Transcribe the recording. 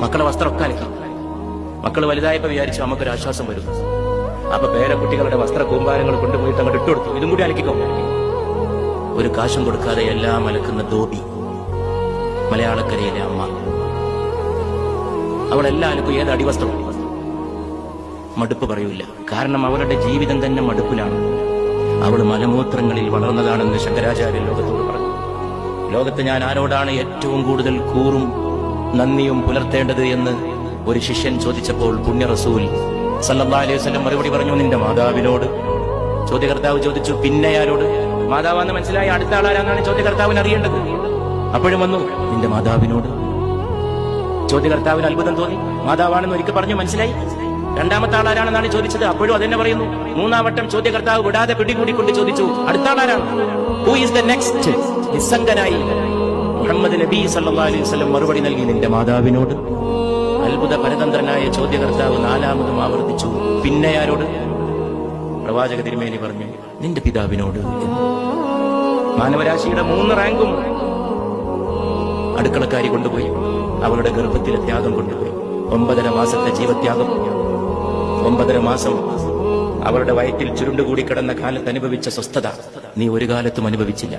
മക്കളെ വസ്ത്രമൊക്കെ അലക്കി. മക്കൾ വലുതായപ്പോ വിചാരിച്ചു നമുക്കൊരു ആശ്വാസം വരും. അപ്പൊ പേരക്കുട്ടികളുടെ വസ്ത്ര കൂമ്പാരങ്ങൾ കൊണ്ടുപോയിട്ട് അങ്ങോട്ട് ഇട്ടുകൊടുത്തു. ഇതും കൂടി അലക്കിക്കോ. ഒരു കാശും കൊടുക്കാതെ എല്ലാം അലക്കുന്ന ധോബി, മലയാളക്കരയിലെ അമ്മ. അവളെല്ലാം അലക്കും. ഏത് അടിവസ്ത്രം? മടുപ്പ് പറയൂല. കാരണം അവളുടെ ജീവിതം തന്നെ മടുപ്പിലാണ്. അവൾ മലമൂത്രങ്ങളിൽ വളർന്നതാണെന്ന് ശങ്കരാചാര്യൻ ലോകത്തോട് പറഞ്ഞു. ലോകത്ത് ഞാൻ ആരോടാണ് ഏറ്റവും കൂടുതൽ കൂറും നന്ദിയും പുലർത്തേണ്ടത് എന്ന് ഒരു ശിഷ്യൻ ചോദിച്ചപ്പോൾ പുണ്യ റസൂൽ സല്ലല്ലാഹു അലൈഹി വസല്ലം മറുപടി പറഞ്ഞു, നിന്റെ മാതാവിനോട്. ചോദ്യകർത്താവ് ചോദിച്ചു, പിന്നെ ആരോട്? മാതാവാന്ന് മനസ്സിലായി. അടുത്ത ആളാരാന്നാണ് ചോദ്യകർത്താവിന് അറിയേണ്ടത്. അപ്പോഴും വന്നു, നിന്റെ മാതാവിനോട്. ചോദ്യകർത്താവിന് അത്ഭുതം തോന്നി. മാതാവാണെന്ന് ഒരിക്കൽ പറഞ്ഞു, മനസ്സിലായി. രണ്ടാമത്തെ ആളാരാണെന്നാണ് ചോദിച്ചത്. അപ്പോഴും അതെന്നെ പറയുന്നു. മൂന്നാം വട്ടം ചോദ്യകർത്താവ് വിടാതെ പിടികൂടിക്കൊണ്ട് ചോദിച്ചു, അടുത്ത ആളാരാണ്? Who is the next? നിസ്സംഗനായി മുഹമ്മദ് നബി സല്ലല്ലാഹു അലൈഹി വസല്ലം മറുപടി നൽകി, നിന്റെ മാതാവിനോട്. അത്ഭുത പരതന്ത്രനായ ചോദ്യകർത്താവ് നാലാമതും ആവർത്തിച്ചു, പിന്നെ ആരോട്? പ്രവാചക തിരുമേനി പറഞ്ഞു, നിന്റെ പിതാവിനോട്. മാനവരാശിയുടെ 3 റാങ്കും അടുക്കളക്കാരി കൊണ്ടുപോയി. അവളുടെ ഗർഭത്തിലെ ത്യാഗം കൊണ്ടുപോയി. 9.5 മാസത്തെ ജീവത്യാഗം. 9.5 മാസം അവളുടെ വയറ്റിൽ ചുരുണ്ടുകൂടി കിടന്ന കാലത്ത് അനുഭവിച്ച സ്വസ്ഥത നീ ഒരു കാലത്തും അനുഭവിച്ചില്ല.